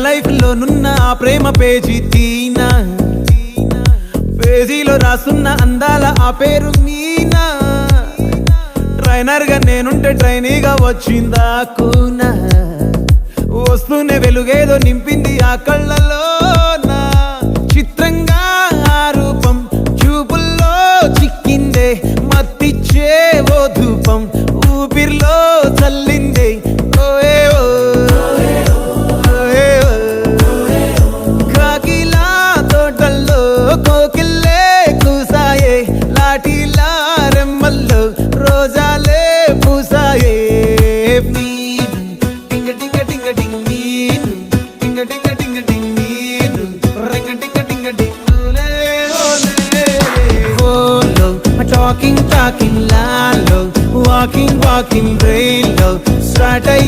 Life లో నున్న ఆ ప్రేమ పేజీ తీనా, పేజీలో రాసున్న అందాల ఆ పేరు మీనా. ట్రైనర్ గా నేనుంటే ట్రైనీగా వచ్చిందా కూనా, వస్తూనే వెలుగేదో నింపింది ఆ కళ్ళలోనా. చిత్రంగా ఆ రూపం చూపుల్లో చిక్కిందే, మత్తిచ్చే ఓ ధూపం ఊపిరిలో చల్లిందే. ఓయే ఓ కాకిలా తోటల్లో కోకిల్లే కూసాయే, లాఠీలా రెమ్మల్లో రోజాలే పూసాయే. టింగ టింగ టింగ టింగ్ నీరు, టింగ టింగ టింగ టింగ్ నీరు, రింగ టింగ టింగ టింగులే ఓలే. ఓలో టాకింగ్ టాకింగ్ లాలో, వాకింగ్ వాకింగ్ బ్రెయిన్లో స్టార్ట్ అయ్యి